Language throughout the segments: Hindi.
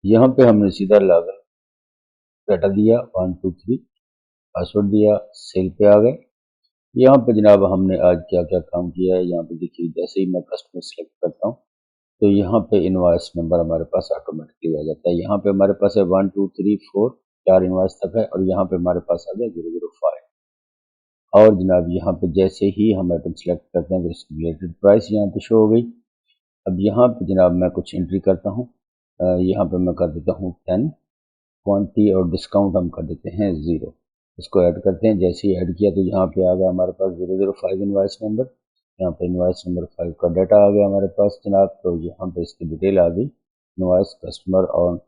यहाँ पे हमने सीधा लॉगिन डाटा दिया 1 2 3, पासवर्ड दिया, सेल पे आ गए। यहाँ पे जनाब हमने आज क्या क्या काम किया है यहाँ पे देखिए। जैसे ही मैं कस्टमर सेलेक्ट करता हूँ तो यहाँ पे इनवॉइस नंबर हमारे पास ऑटोमेटिकली आ जाता है। यहाँ पे हमारे पास है 1 2 3 4 4 इनवॉइस तक है और यहाँ पे हमारे पास आ गया 005। और जनाब यहाँ पे जैसे ही हम आइटम सेलेक्ट करते हैं तो इसकी रिलेटेड प्राइस यहाँ पे शो हो गई। अब यहाँ पे जनाब मैं कुछ एंट्री करता हूँ। यहाँ पे मैं कर देता हूँ 10, क्वांटिटी और डिस्काउंट हम कर देते हैं 0। इसको ऐड करते हैं। जैसे ही ऐड किया तो यहाँ पे आ गया हमारे पास 005 इनवॉइस नंबर। यहाँ पे इनवॉइस नंबर 5 का डाटा आ गया हमारे पास जनाब। तो यहाँ पे इसकी डिटेल आ गई, इनवॉइस, कस्टमर और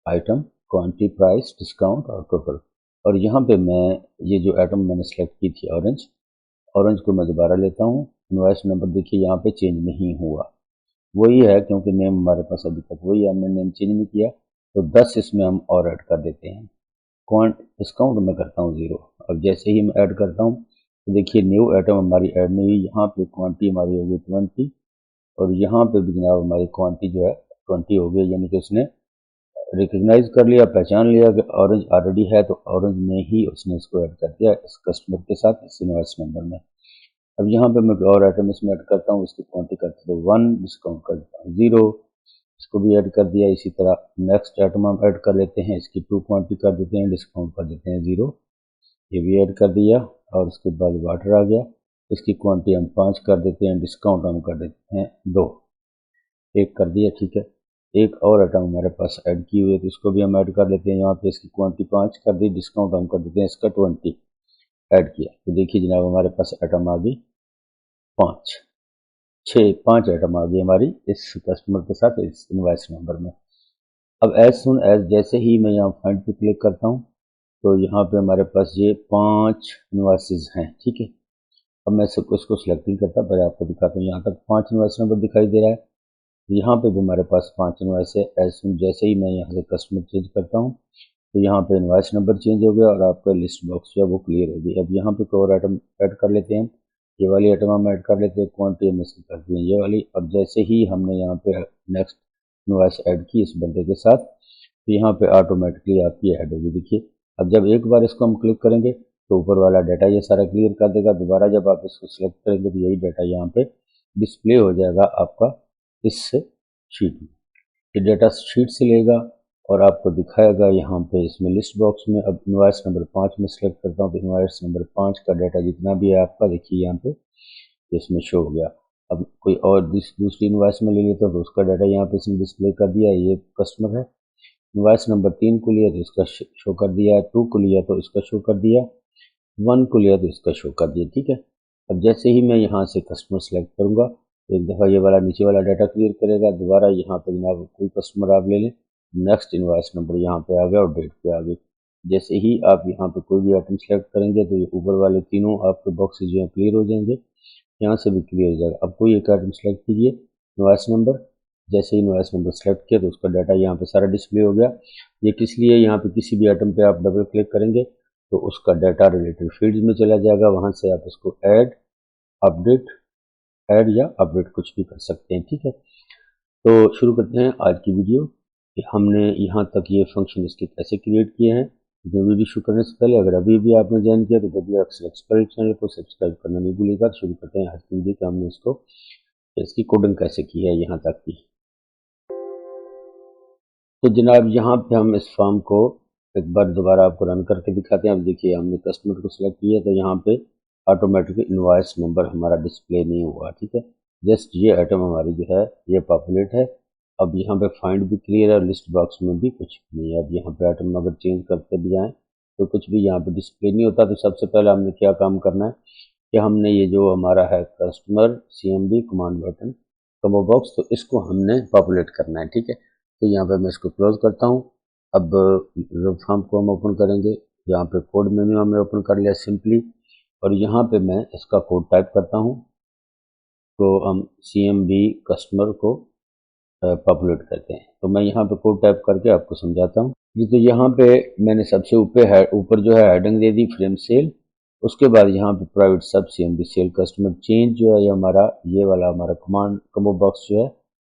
आइटम, क्वांटिटी, प्राइस, डिस्काउंट और टोटल। और यहाँ पे मैं ये जो आइटम मैंने सेलेक्ट की थी ऑरेंज को मैं दोबारा लेता हूँ। इनवॉइस नंबर देखिए यहाँ पे चेंज नहीं हुआ, वही है क्योंकि नेम हमारे पास अभी तक वही है, हमने नेम चेंज नहीं किया। तो 10 इसमें हम और ऐड कर देते हैं। डिस्काउंट में करता हूँ 0। अब जैसे ही मैं ऐड करता हूँ तो देखिए न्यू आइटम हमारी ऐड नहीं हुई। यहाँ पे क्वांटिटी हमारी होगी 20 और यहाँ पे भी जनाब हमारी क्वांटिटी जो है 20 हो गई, यानी कि उसने रिकग्नाइज कर लिया, पहचान लिया कि ऑरेंज ऑलरेडी है, तो ऑरेंज में ही उसने इसको ऐड कर दिया इस कस्टमर के साथ इस इनवॉइस नंबर में। अब यहाँ पे मैं और आइटम इसमें ऐड करता हूँ, इसकी क्वांटिटी करता हूँ 1, डिस्काउंट कर देता हूँ 0, इसको भी ऐड कर दिया। इसी तरह नेक्स्ट आइटम हम ऐड कर लेते हैं, इसकी 2 क्वांटिटी कर देते हैं, डिस्काउंट कर देते हैं 0, ये भी ऐड कर दिया। और उसके बाद वाटर आ गया, इसकी क्वांटिटी हम 5 कर देते हैं, डिस्काउंट हम कर देते हैं 2, एक कर दिया। ठीक है, एक और आइटम हमारे पास ऐड की हुई है तो इसको भी हम ऐड कर लेते हैं। यहाँ पे इसकी क्वांटिटी 5 कर दी, डिस्काउंट हम कर देते हैं इसका 20, ऐड किया। तो देखिए जनाब हमारे पास आइटम आ गई 5, 5 आइटम आ गई हमारी इस कस्टमर के साथ इस इनवॉइस नंबर में। अब एज सुन एज जैसे ही मैं यहाँ फाइंड पे क्लिक करता हूँ तो यहाँ पे हमारे पास ये 5 इनवॉइसेज हैं। ठीक है, अब मैं सबको इसको सिलेक्ट नहीं करता, पहले आपको दिखाता हूँ। यहाँ तक 5 इनवॉइस नंबर दिखाई दे रहा है, यहाँ पे भी हमारे पास 5 इनवॉइस है। एज सुन जैसे ही मैं यहाँ से कस्टमर चेंज करता हूँ तो यहाँ पे इनवॉइस नंबर चेंज हो गया और आपका लिस्ट बॉक्स जो है वो क्लियर हो गई। अब यहाँ पे कोई और आइटम ऐड कर लेते हैं, ये वाली आइटम हम ऐड कर लेते हैं, क्वांटिटी में से करते हैं ये वाली। अब जैसे ही हमने यहाँ पे नेक्स्ट इनवॉइस ऐड की इस बंदे के साथ तो यहाँ पे ऑटोमेटिकली आपकी ऐड होगी। देखिए अब जब एक बार इसको हम क्लिक करेंगे तो ऊपर वाला डाटा ये सारा क्लियर कर देगा। दोबारा जब आप इसको सिलेक्ट करेंगे तो यही डाटा यहाँ पे डिस्प्ले हो जाएगा आपका इस शीट में। ये डाटा शीट से लेगा और आपको दिखाएगा यहाँ पे इसमें लिस्ट बॉक्स में। अब इनवॉइस नंबर 5 में सेलेक्ट करता हूँ तो इनवॉइस नंबर 5 का डाटा जितना भी है आपका देखिए यहाँ पे इसमें शो हो गया। अब कोई और दूसरी इनवॉइस में ले लेता हूँ तो उसका डाटा यहाँ पे इसमें डिस्प्ले कर दिया। ये कस्टमर है, इनवॉइस नंबर 3 को लिया तो इसका शो कर दिया, 2 को लिया तो इसका शो कर दिया, 1 को लिया तो इसका शो कर दिया। ठीक है, अब जैसे ही मैं यहाँ से कस्टमर सेलेक्ट करूँगा एक दफ़ा ये वाला नीचे वाला डाटा क्लियर करेगा। दोबारा यहाँ पे जनाब कोई कस्टमर आप ले लें, नेक्स्ट इनवॉइस नंबर यहाँ पे आ गया और डेट पे आ गई। जैसे ही आप यहाँ पे कोई भी आइटम सेलेक्ट करेंगे तो ये ऊपर वाले तीनों आपके बॉक्सेज जो है क्लियर हो जाएंगे, यहाँ से भी क्लियर हो जाएगा। अब कोई एक आइटम सेलेक्ट कीजिए, इनवॉइस नंबर, जैसे ही इनवॉइस नंबर सेलेक्ट किया तो उसका डाटा यहाँ पे सारा डिस्प्ले हो गया। ये किस लिए, यहाँ पे किसी भी आइटम पे आप डबल क्लिक करेंगे तो उसका डाटा रिलेटेड फील्ड्स में चला जाएगा, वहाँ से आप इसको ऐड, अपडेट, ऐड या अपडेट कुछ भी कर सकते हैं। ठीक है, तो शुरू करते हैं आज की वीडियो कि हमने यहाँ तक ये फंक्शन इसके कैसे क्रिएट किए हैं। जो वीडियो शुरू करने से पहले अगर अभी भी आपने ज्वाइन किया तो एक्सपर्ट चैनल को सब्सक्राइब करना नहीं भूलिएगा। शुरू करते हैं आज की वीडियो कि हमने इसकी कोडिंग कैसे की है यहाँ तक की। तो जनाब यहाँ पे हम इस फॉर्म को एक बार दोबारा आपको रन करके दिखाते हैं। अब देखिए हमने कस्टमर को सिलेक्ट किया तो यहाँ पे ऑटोमेटिकली इनवॉइस नंबर हमारा डिस्प्ले नहीं हुआ। ठीक है, जस्ट ये आइटम हमारी जो है ये पॉपुलेट है। अब यहाँ पे फाइंड भी क्लियर है, लिस्ट बॉक्स में भी कुछ नहीं है। अब यहाँ पे आइटम अगर चेंज करते भी जाएँ तो कुछ भी यहाँ पे डिस्प्ले नहीं होता। तो सबसे पहले हमने क्या काम करना है कि हमने ये जो हमारा है customer CMB command button combo box, तो इसको हमने पॉपुलेट करना है। ठीक है, तो यहाँ पे मैं इसको क्लोज करता हूँ। अब फॉर्म को हम ओपन करेंगे, यहाँ पे कोड मेन्यू हमने ओपन कर लिया सिंपली, और यहाँ पे मैं इसका कोड टाइप करता हूँ। तो हम CMB कस्टमर को पॉपुलेट करते हैं। तो मैं यहाँ पे कोड टाइप करके आपको समझाता हूँ जी। तो यहाँ पे मैंने सबसे ऊपर जो है हेडिंग दे दी फ्रेम सेल, उसके बाद यहाँ पे प्राइवेट सब CMB सेल कस्टमर चेंज जो है ये वाला हमारा कमांड कम्बो बॉक्स जो है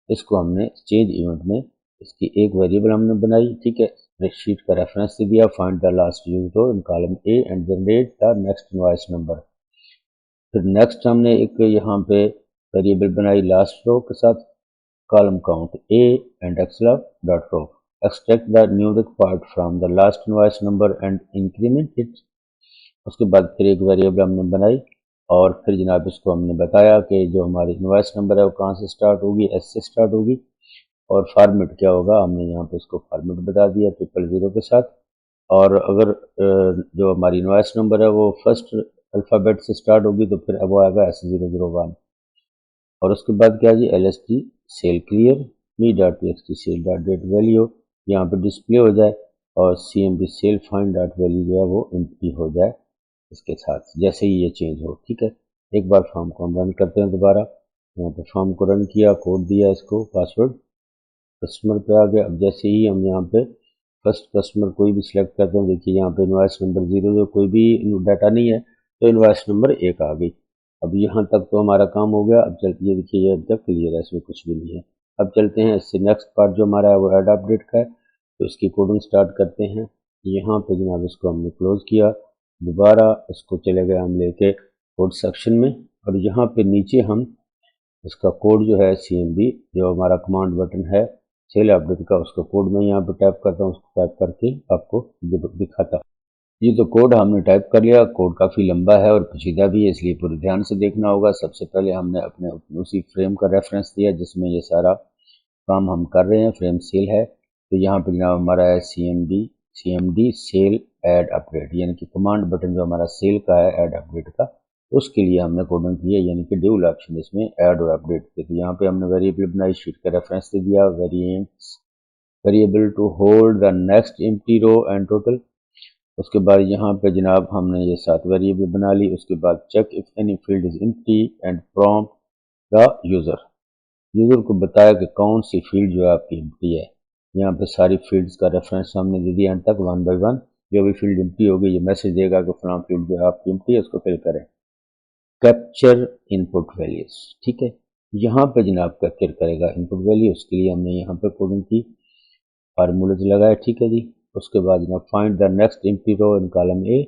इसको हमने चेंज इवेंट में इसकी एक वेरिएबल हमने बनाई, ठीक है, स्प्रेडशीट का रेफरेंस दे दिया, find the last used row in column A and generate the next invoice number. फिर नेक्स्ट हमने एक यहाँ पे वेरिएबल बनाई लास्ट रो के साथ, column count A and xlUp dot row, extract the numeric part from the last invoice number and increment it. उसके बाद फिर एक वेरिएबल हमने बनाई और फिर जनाब इसको हमने बताया कि जो हमारी इनवॉइस नंबर है वो कहाँ से स्टार्ट होगी, एस से स्टार्ट होगी, और फॉर्मेट क्या होगा, हमने यहाँ पे इसको फॉर्मेट बता दिया 000 के साथ। और अगर जो हमारी इनवॉइस नंबर है वो फर्स्ट अल्फ़ाबेट से स्टार्ट होगी तो फिर अब वो आएगा S001। और उसके बाद क्या जी, LST cell clear me.txt cell dot date value यहाँ पे डिस्प्ले हो जाए और CMB cell find dot value जो है वो एम्प्टी हो जाए इसके साथ, जैसे ही ये चेंज हो, ठीक है। एक बार फॉर्म को हम रन करते हैं दोबारा, यहाँ पे फॉर्म को रन किया, कोड दिया, इसको पासवर्ड, कस्टमर पे आ गया। अब जैसे ही हम यहाँ पे फर्स्ट कस्टमर कोई भी सिलेक्ट करते हैं, देखिए यहाँ पे इनवॉइस नंबर 0 कोई भी डाटा नहीं है तो इनवॉइस नंबर 1 आ गई। अब यहाँ तक तो हमारा काम हो गया। अब चलते, ये देखिए ये अब तक क्लियर है, इसमें कुछ भी नहीं है। अब चलते हैं इससे नेक्स्ट पार्ट जो हमारा है वो ऐड अपडेट का है, तो इसकी कोडिंग स्टार्ट करते हैं। यहाँ पे जनाब इसको हमने क्लोज किया, दोबारा इसको चले गए हम लेके कोड सेक्शन में, और यहाँ पे नीचे हम इसका कोड जो है CMB जो हमारा कमांड बटन है सेल अपडेट का, उसका कोड मैं यहाँ पे टाइप करता हूँ, उसको टाइप करके आपको दिखाता हूँ। ये तो कोड हमने टाइप कर लिया, कोड काफ़ी लंबा है और पेचीदा भी है, इसलिए पूरे ध्यान से देखना होगा। सबसे पहले हमने अपने उसी फ्रेम का रेफरेंस दिया जिसमें ये सारा काम हम कर रहे हैं, फ्रेम सेल है। तो यहाँ पे जनाब हमारा है CMD सेल ऐड अपडेट, यानी कि कमांड बटन जो हमारा सेल का है ऐड अपडेट का, उसके लिए हमने कोडिंग की है, यानी कि ड्यूल ऑप्शन इसमें ऐड और अपडेट के। तो यहाँ पे हमने वेरिएबल बनाई, शीट का रेफरेंस दे दिया, variable to hold the next empty row and total. उसके बाद यहाँ पे जनाब हमने ये 7 वेरिएबल बना ली। उसके बाद check if any field is empty and prompt the user को बताया कि कौन सी फील्ड जो है आपकी एम्प्टी है। यहाँ पे सारी फील्ड्स का रेफरेंस हमने दे दिया, अंत तक 1 बाय 1 जो भी फील्ड एम्प्टी होगी ये मैसेज देगा कि फलां फील्ड जो है आपकी एम्प्टी है, उसको फिल करें। कैप्चर इनपुट वैल्यूज, ठीक है, यहाँ पे जनाब कैप्चर करेगा इनपुट वैल्यू, उसके लिए हमने यहाँ पे कोडिंग की, फार्मूलेज लगाए, ठीक है जी। उसके बाद जनाब find the next empty row in column A,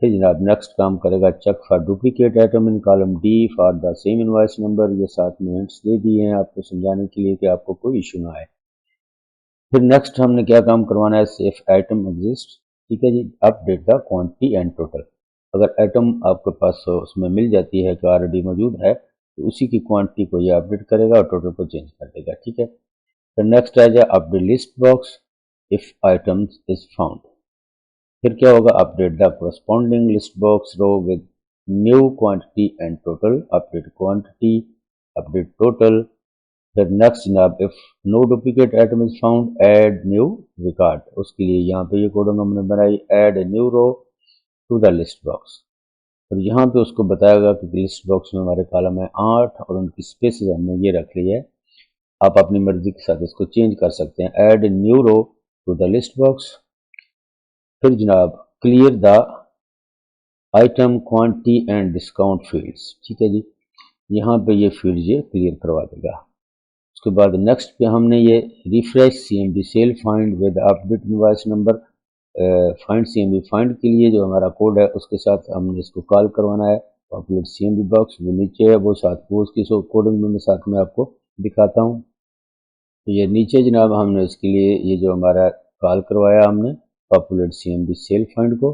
फिर जनाब नेक्स्ट काम करेगा check for duplicate item in column D for the same invoice number. ये 7 में हिंट्स दे दिए हैं आपको समझाने के लिए कि आपको कोई इशू ना आए। फिर नेक्स्ट हमने क्या काम करवाना है, इफ आइटम एग्जिस्ट, ठीक है जी, update the quantity and total. अगर आइटम आपके पास उसमें मिल जाती है कि ऑलरेडी मौजूद है तो उसी की क्वांटिटी को ये अपडेट करेगा और टोटल को चेंज कर देगा, ठीक है। फिर नेक्स्ट आ जाए update list box if items is found. फिर क्या होगा, update the corresponding list box row with new quantity and total, update quantity, update total. फिर नेक्स्ट जनाब if no duplicate item is found add new record, उसके लिए यहाँ पे ये कोडिंग हमने बनाई, add a new row to the list box. और यहाँ पे उसको बताएगा कि लिस्ट बॉक्स में हमारे कॉलम है 8 और उनकी स्पेसेस हमने ये रख ली है, आप अपनी मर्जी के साथ इसको चेंज कर सकते हैं। Add a new row to the list box. फिर जनाब clear the item quantity and discount fields, ठीक है जी, यहाँ पे ये फील्ड ये क्लियर करवा देगा। उसके बाद नेक्स्ट पे हमने ये refresh CMB cell find with update invoice number, find CMB find के लिए जो हमारा कोड है उसके साथ हमने इसको कॉल करवाना है। पॉपुलेट CMB बॉक्स वो नीचे है, वो साथ वो उसकी कोडिंग में साथ में आपको दिखाता हूँ। तो ये नीचे जनाब हमने इसके लिए ये जो हमारा कॉल करवाया हमने पॉपुलेट CMB सेल फाइंड को,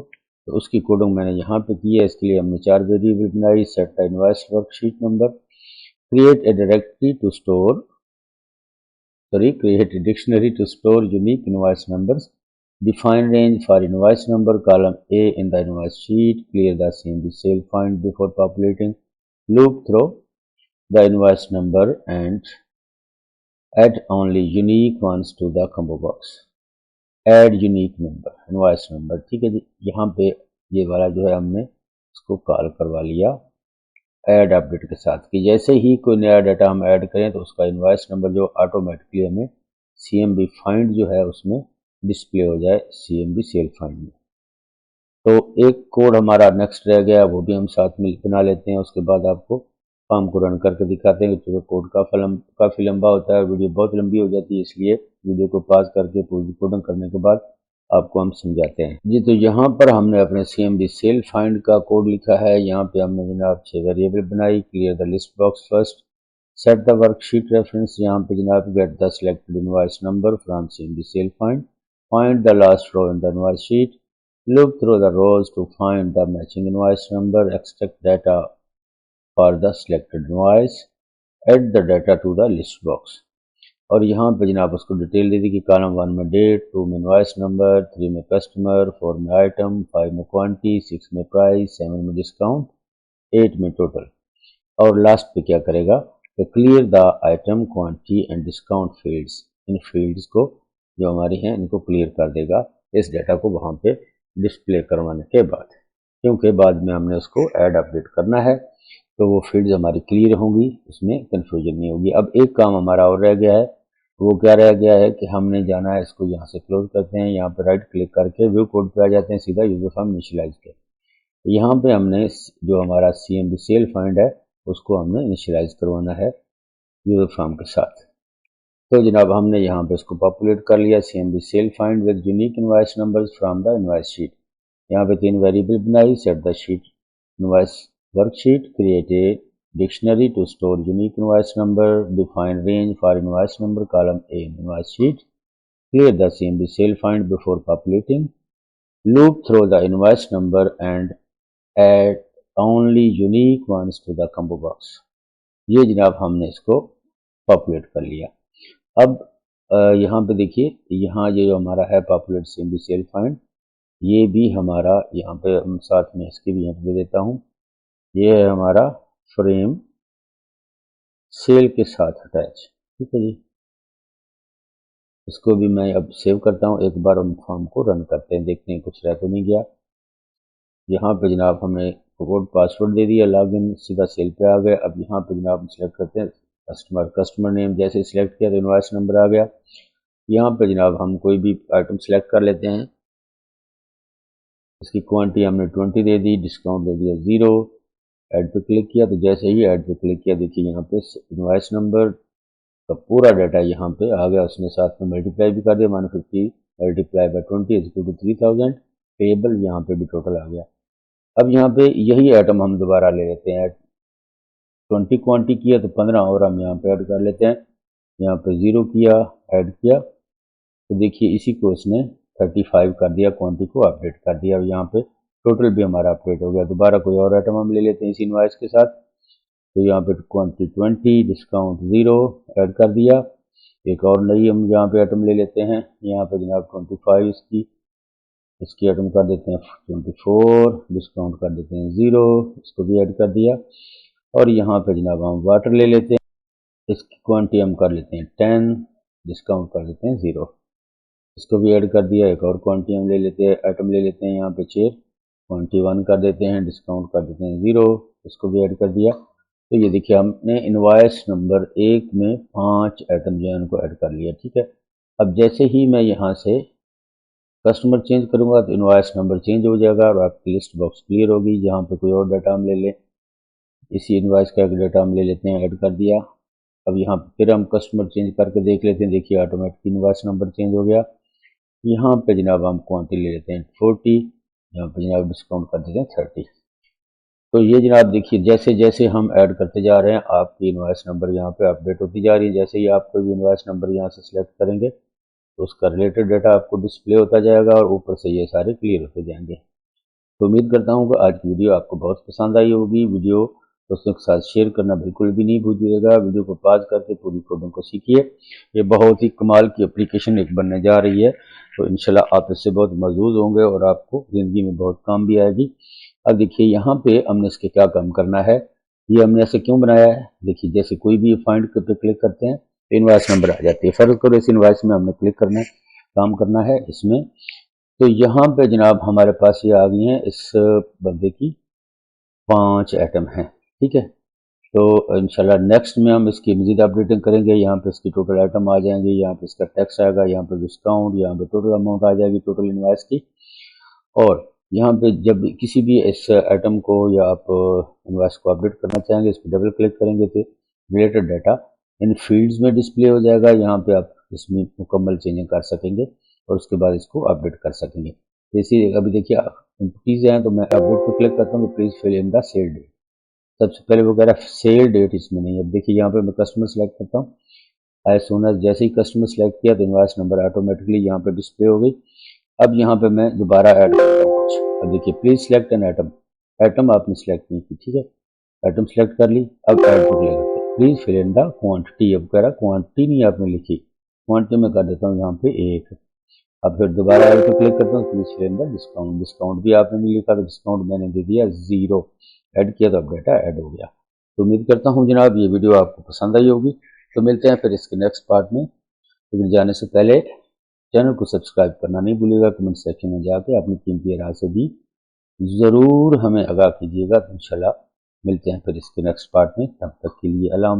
तो उसकी कोडिंग मैंने यहाँ पे की है। इसके लिए हमने 4 वेरिएबल बनाई, set the invoice worksheet number, create a directory to store create a dictionary to store unique invoice numbers, define range for invoice number column A in the invoice sheet, clear the CMB sale find before populating, loop through the invoice number and add only unique ones to the combo box, add unique number invoice number, ठीक है जी। यहाँ पे ये वाला जो है हमने इसको कॉल करवा लिया ऐड अपडेट के साथ कि जैसे ही कोई नया डाटा हम ऐड करें तो उसका इनवॉइस नंबर जो ऑटोमेटिकली हमें CMB फाइंड जो है उसमें डिस्प्ले हो जाए, CMB सेल फाइंड में। तो एक कोड हमारा नेक्स्ट रह गया, वो भी हम साथ में बना लेते हैं, उसके बाद आपको फॉर्म को रन करके दिखाते हैं, क्योंकि कोड काफ़ी लंबा होता है, वीडियो बहुत लंबी हो जाती है, इसलिए वीडियो को पॉज करके पूरी कोडिंग करने के बाद आपको हम समझाते हैं जी। तो यहाँ पर हमने अपने CMD सेल फाइंड का कोड लिखा है। यहाँ पे हमने जनाब 6 वेरिएबल बनाई। Clear the list box first, set the worksheet reference, यहाँ पे जनाब get the selected invoice number from CMD cell find the last row in the invoice sheet, look through the rows to find the matching invoice number, extract data for the selected invoice, add the data to the list box। और यहाँ पे जनाब उसको डिटेल दे दी कि कॉलम 1 में डेट, 2 में इनवॉइस नंबर, 3 में कस्टमर, 4 में आइटम, 5 में क्वांटिटी, 6 में प्राइस, 7 में डिस्काउंट, 8 में टोटल। और लास्ट पे क्या करेगा तो clear the item, quantity and discount fields, in fields को जो हमारी हैं इनको क्लियर कर देगा इस डेटा को वहाँ पे डिस्प्ले करवाने के बाद, क्योंकि बाद में हमने उसको ऐड अपडेट करना है तो वो फील्ड्स हमारी क्लियर होंगी, उसमें कंफ्यूजन नहीं होगी। अब एक काम हमारा और रह गया है, वो क्या रह गया है कि हमने जाना है, इसको यहाँ से क्लोज करते हैं, यहाँ पर राइट क्लिक करके व्यू कोड पे आ जाते हैं, सीधा यूजर फॉर्म इनिशियलाइज के। यहाँ पे हमने जो हमारा CMD सेल फाइंड है उसको हमने इनिशियलाइज करवाना है यूजर फॉर्म के साथ। तो जनाब हमने यहाँ पे इसको पॉपुलेट कर लिया, CMD cell find with unique invoice numbers from the invoice sheet. यहाँ पे 3 वेरिएबल बनाई, set the sheet invoice worksheet, create a dictionary to store unique invoice number, define range for invoice number column A in invoice sheet, clear the CMD sale find before populating, loop through the invoice number and add only unique ones to the combo box। ये जनाब हमने इसको पॉपुलेट कर लिया। अब यहाँ पे देखिए, यहाँ ये जो हमारा है पॉपुलेट CMD सेल फाइंड, ये भी हमारा यहाँ पे साथ में इसकी भी यहाँ पे दे देता हूँ, ये है हमारा फ्रेम सेल के साथ अटैच, ठीक है जी। इसको भी मैं अब सेव करता हूँ, एक बार हम फॉर्म को रन करते हैं, देखते हैं कुछ रह तो नहीं गया। यहाँ पे जनाब हमने कोड पासवर्ड दे दिया, लॉगिन, सीधा सेल पे आ गए। अब यहाँ पे जनाब हम सिलेक्ट करते हैं कस्टमर नेम, जैसे सिलेक्ट किया तो इनवॉइस नंबर आ गया। यहाँ पे जनाब हम कोई भी आइटम सेलेक्ट कर लेते हैं, इसकी क्वांटिटी हमने 20 दे दी, डिस्काउंट दे दिया 0, ऐड पे क्लिक किया तो जैसे ही ऐड पे क्लिक किया देखिए यहाँ पे इनवॉइस नंबर का पूरा डाटा यहाँ पे आ गया, उसने साथ में मल्टीप्लाई भी कर दिया, मानो 50 multiply by 20 is equal to 3000, payable यहाँ पे भी टोटल आ गया। अब यहाँ पे यही आइटम हम दोबारा ले लेते हैं, 20 क्वांटिटी किया तो 15 और हम यहाँ पे ऐड कर लेते हैं, यहाँ पे 0 किया, ऐड किया तो देखिए इसी को उसने 35 कर दिया, क्वांटिटी को अपडेट कर दिया, यहाँ पे टोटल भी हमारा अपडेट हो गया। दोबारा कोई और आइटम हम ले लेते हैं इसी इनवॉइस के साथ, तो यहाँ पे क्वांटिटी 20, डिस्काउंट 0 ऐड कर दिया। एक और नई हम यहाँ पे आइटम ले लेते हैं, यहाँ पे जनाब 25 इसकी आइटम कर देते हैं 24, डिस्काउंट कर देते हैं 0, इसको भी ऐड कर दिया। और यहाँ पे जनाब हम वाटर ले लेते हैं, इसकी क्वांटिटी हम कर लेते हैं 10, डिस्काउंट कर देते हैं 0, इसको भी ऐड कर दिया। एक और क्वांटिटी हम ले लेते हैं, आइटम ले लेते हैं यहाँ पे चेयर, क्वांटिटी 1 कर देते हैं, डिस्काउंट कर देते हैं 0, इसको भी ऐड कर दिया। तो ये देखिए हमने इनवॉइस नंबर 1 में 5 आइटम जो है उनको ऐड कर लिया, ठीक है। अब जैसे ही मैं यहाँ से कस्टमर चेंज करूँगा तो इनवॉइस नंबर चेंज हो जाएगा और आपकी लिस्ट बॉक्स क्लियर होगी। यहाँ पे कोई और डाटा हम ले लें, इसी इनवॉइस का एक डाटा हम ले लेते हैं, ऐड कर दिया। अब यहाँ पे फिर हम कस्टमर चेंज करके देख लेते हैं, देखिए ऑटोमेटिक इनवॉइस नंबर चेंज हो गया। यहाँ पे जनाब हम क्वांटिटी ले लेते हैं 40, यहाँ पे जनाब डिस्काउंट कर देते हैं 30। तो ये जनाब देखिए जैसे जैसे हम ऐड करते जा रहे हैं आपकी इनवॉइस नंबर यहाँ पे अपडेट होती जा रही है। जैसे ही आप कोई भी इनवॉइस नंबर यहाँ से सिलेक्ट करेंगे तो उसका रिलेटेड डाटा आपको डिस्प्ले होता जाएगा और ऊपर से ये सारे क्लियर होते जाएंगे। तो उम्मीद करता हूँ कि आज की वीडियो आपको बहुत पसंद आई होगी। वीडियो दोस्तों के साथ शेयर करना बिल्कुल भी नहीं भूलिएगा। वीडियो को पॉज करके पूरी कोडिंग को सीखिए, ये बहुत ही कमाल की एप्लीकेशन एक बनने जा रही है। तो इंशाल्लाह आप इससे बहुत महजूज होंगे और आपको ज़िंदगी में बहुत काम भी आएगी। अब देखिए यहाँ पे हमने इसके क्या काम करना है, ये हमने ऐसे क्यों बनाया है। देखिए जैसे कोई भी फाइंड पे क्लिक करते हैं तो इनवॉइस नंबर आ जाती है। फर्ज करो इस इनवॉइस में हमने क्लिक करना है, काम करना है इसमें, तो यहाँ पे जनाब हमारे पास ये आ गई हैं इस बंदे की 5 आइटम हैं, ठीक है। तो इंशाल्लाह नेक्स्ट में हम इसकी मजीद अपडेटिंग करेंगे। यहाँ पे इसकी टोटल आइटम आ जाएंगे, यहाँ पे इसका टैक्स आएगा, यहाँ पे डिस्काउंट, यहाँ पे टोटल अमाउंट आ जाएगी टोटल इनवॉइस की, और यहाँ पे जब किसी भी इस आइटम को या आप इनवॉइस को अपडेट करना चाहेंगे, इस पर डबल क्लिक करेंगे तो रिलेटेड डाटा इन फील्ड्स में डिस्प्ले हो जाएगा। यहाँ पे आप इसमें मुकम्मल चेंजिंग कर सकेंगे और उसके बाद इसको अपडेट कर सकेंगे। जैसे अभी देखिए एंटिटीज हैं, तो मैं अपडेट पर क्लिक करता हूँ तो please fill in the cell date. सबसे पहले वगैरह सेल डेट इसमें नहीं है। अब देखिए यहाँ पे मैं कस्टमर सेलेक्ट करता हूँ। एज सोन एज जैसे ही कस्टमर सेलेक्ट किया तो इनवॉइस नंबर ऑटोमेटिकली यहाँ पे डिस्प्ले हो गई। अब यहाँ पे मैं दोबारा ऐड करता हूँ कुछ। अब देखिए please select an item, item आपने सेलेक्ट नहीं की, ठीक है, आइटम सेलेक्ट कर ली। अब ऐड पर क्लिक करते हैं, please fill in the quantity. अब कह रहा क्वांटिटी नहीं आपने लिखी, क्वांटिटी में कर देता हूँ यहाँ पे 1। अब फिर दोबारा ऐड पर क्लिक करता हूँ, please fill in the discount. Discount भी आपने नहीं लिखा तो डिस्काउंट मैंने दे दिया 0। ऐड किया तो अब डाटा ऐड हो गया। तो उम्मीद करता हूँ जनाब ये वीडियो आपको पसंद आई होगी। तो मिलते हैं फिर इसके नेक्स्ट पार्ट में। लेकिन जाने से पहले चैनल को सब्सक्राइब करना नहीं भूलिएगा। कमेंट सेक्शन में जाके अपनी कीमती राय से भी ज़रूर हमें आगाह कीजिएगा। तो इंशाल्लाह मिलते हैं फिर इसके नेक्स्ट पार्ट में। तब तक के लिए अल्लाह।